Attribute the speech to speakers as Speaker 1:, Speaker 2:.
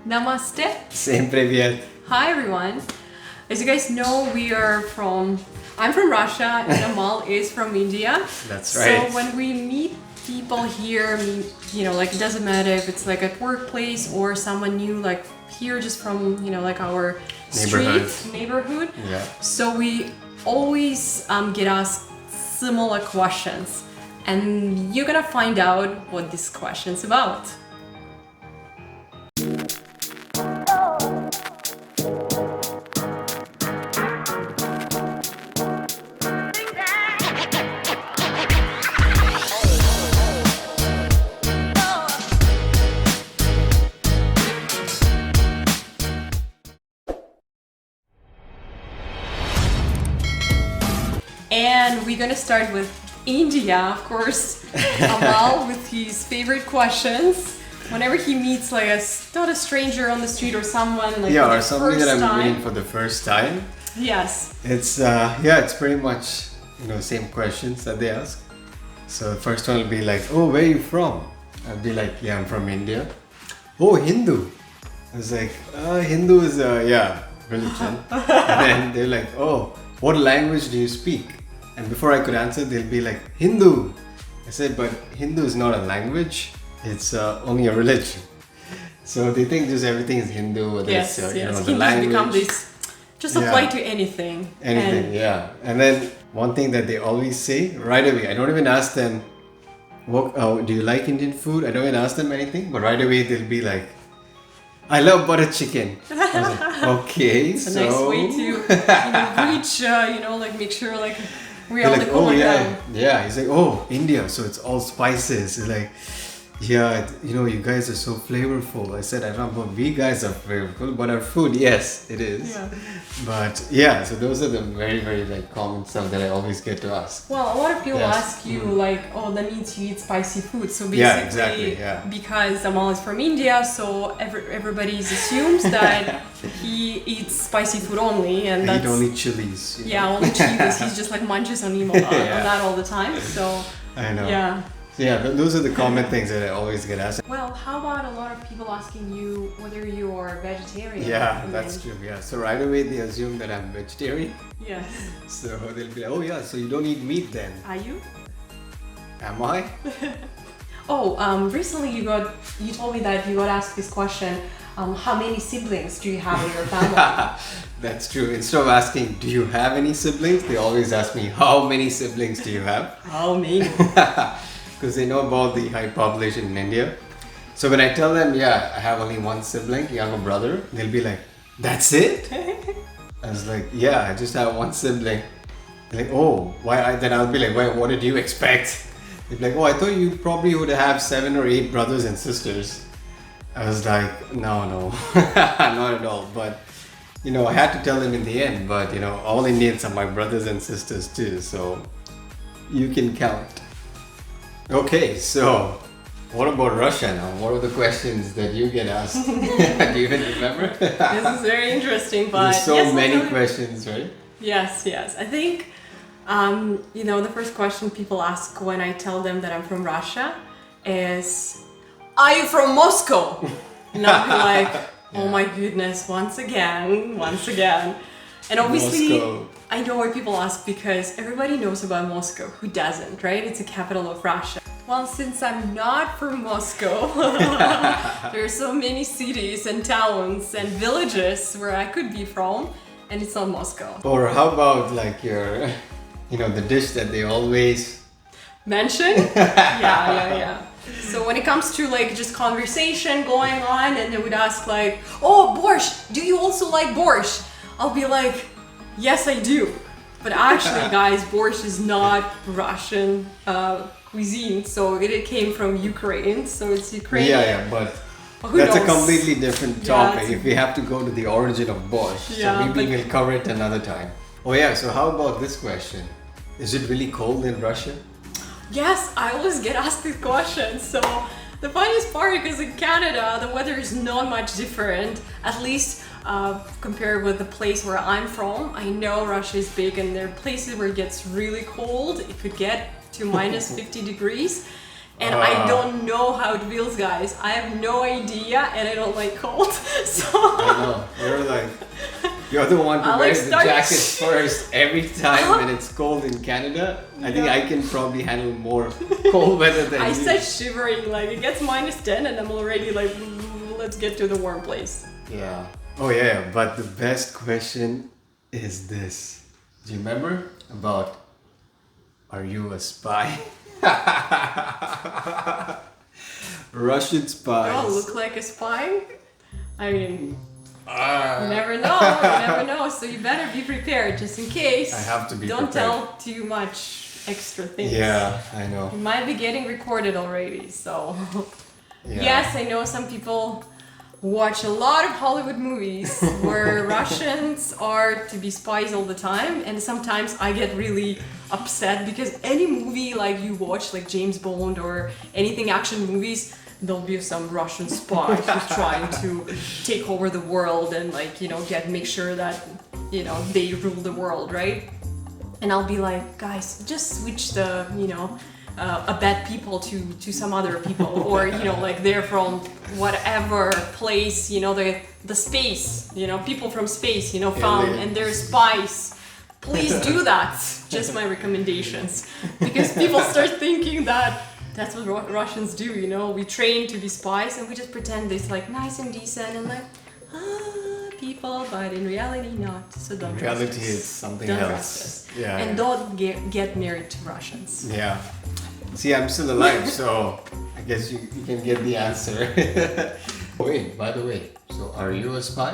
Speaker 1: Namaste.
Speaker 2: Всем привет.
Speaker 1: Hi everyone. As you guys know, I'm from Russia and Amal is from India.
Speaker 2: That's right.
Speaker 1: So when we meet people here, like it doesn't matter if it's like at workplace or someone new, like here just from, like our neighborhood.
Speaker 2: Yeah.
Speaker 1: So we always get asked similar questions. And you're gonna find out what this question's about. And we're gonna start with India, of course. Amal with his favorite questions. Whenever he meets like not a stranger on the street or someone like
Speaker 2: or somebody that I'm meeting for the first time.
Speaker 1: Yes.
Speaker 2: It's pretty much same questions that they ask. So the first one will be like, oh, where are you from? I'll be like, yeah, I'm from India. Oh, Hindu. I was like, Hindu is religion. And then they're like, oh, what language do you speak? And before I could answer, they'll be like, Hindu. I said, but Hindu is not a language. It's only a religion. So they think just everything is Hindu. Whether it's, the
Speaker 1: Hindus
Speaker 2: language.
Speaker 1: Become this, just apply to anything.
Speaker 2: And then one thing that they always say right away, I don't even ask them, do you like Indian food? I don't even ask them anything, but right away they'll be like, I love butter chicken. I was like, okay,
Speaker 1: it's a nice way to reach, make sure like we're all
Speaker 2: like, yeah. He's like, oh, India, so it's all spices. It's like, yeah, you guys are so flavorful. I said, I don't know, but we guys are flavorful, but our food, yes, it is.
Speaker 1: Yeah.
Speaker 2: But so those are the very, very common stuff that I always get to ask.
Speaker 1: Well, a lot of people ask you that means you eat spicy food. So basically, because Amal is from India, so everybody assumes that he eats spicy food only, and
Speaker 2: he don't eat chilies.
Speaker 1: Only chilies. He's just like munches on that all the time. So
Speaker 2: I know.
Speaker 1: Yeah.
Speaker 2: Those are the common things that I always get asked.
Speaker 1: Well, how about a lot of people asking you whether you are vegetarian?
Speaker 2: Yeah, that's true. Yeah, so right away they assume that I'm vegetarian.
Speaker 1: Yes.
Speaker 2: So they'll be like, oh yeah, so you don't eat meat then?
Speaker 1: Are you?
Speaker 2: Am I?
Speaker 1: Recently you told me that you got asked this question. How many siblings do you have in your family?
Speaker 2: That's true. Instead of asking, do you have any siblings? They always ask me, how many siblings do you have?
Speaker 1: How many?
Speaker 2: Because they know about the high population in India. So when I tell them, I have only one sibling, younger brother, they'll be like, that's it? I was like, I just have one sibling. They're like, oh, why? Then I'll be like, why? What did you expect? They'd be like, oh, I thought you probably would have 7 or 8 brothers and sisters. I was like, no, not at all. But, I had to tell them in the end, but, all Indians are my brothers and sisters too. So you can count. Okay, so what about Russia now? What are the questions that you get asked? Do you even remember?
Speaker 1: This is very interesting, but
Speaker 2: there's so many questions, right?
Speaker 1: Yes. I think, the first question people ask when I tell them that I'm from Russia is, are you from Moscow? And I'll be like, oh my goodness, once again. And obviously,
Speaker 2: Moscow.
Speaker 1: I know why people ask because everybody knows about Moscow. Who doesn't, right? It's the capital of Russia. Well, since I'm not from Moscow, there are so many cities and towns and villages where I could be from, and it's not Moscow.
Speaker 2: Or how about like your, the dish that they always
Speaker 1: mention? Yeah. So when it comes to like just conversation going on, and they would ask like, oh, borscht, do you also like borscht? I'll be like, yes, I do. But actually, guys, borscht is not Russian cuisine. So it came from Ukraine. So it's Ukrainian.
Speaker 2: But that's a completely different topic. If we have to go to the origin of borscht, so maybe we'll cover it another time. Oh yeah, so how about this question? Is it really cold in Russia?
Speaker 1: Yes, I always get asked this question. So the funniest part is in Canada, the weather is not much different, at least compared with the place where I'm from. I know Russia is big and there are places where it gets really cold. It could get to minus 50 degrees. And I don't know how it feels, guys. I have no idea, and I don't like cold. So
Speaker 2: I know. You're the one who wears the jacket first every time when it's cold in Canada. I think I can probably handle more cold weather than you.
Speaker 1: I start shivering, like it gets -10 and I'm already like, let's get to the warm place.
Speaker 2: Yeah. Oh yeah, but the best question is this. Do you remember about, are you a spy? Russian spies.
Speaker 1: Oh, look like a spy? I mean, you never know, you never know. So you better be prepared just in case.
Speaker 2: I have to be
Speaker 1: Don't
Speaker 2: prepared.
Speaker 1: tell too much extra things.
Speaker 2: Yeah, I know.
Speaker 1: You might be getting recorded already, so.
Speaker 2: Yeah.
Speaker 1: Yes, I know some people watch a lot of Hollywood movies where Russians are to be spies all the time, and sometimes I get really upset because any movie like you watch, like James Bond or anything action movies, there'll be some Russian spy who's trying to take over the world and like, you know, make sure that, you know, they rule the world, right? And I'll be like, guys, just switch the, you know, a bad people to some other people, or you know, like they're from whatever place, you know, the space, you know, people from space, you know, found, and they're spies. Please do that. Just my recommendations, because people start thinking that that's what Russians do, you know, we train to be spies and we just pretend it's like nice and decent and like people, but in reality not. So don't
Speaker 2: In
Speaker 1: trust
Speaker 2: reality,
Speaker 1: us.
Speaker 2: it's something
Speaker 1: Don't
Speaker 2: else.
Speaker 1: trust us.
Speaker 2: Yeah.
Speaker 1: And don't get married to Russians.
Speaker 2: Yeah. See, I'm still alive, so I guess you can get the answer. Wait, by the way, so are you a spy?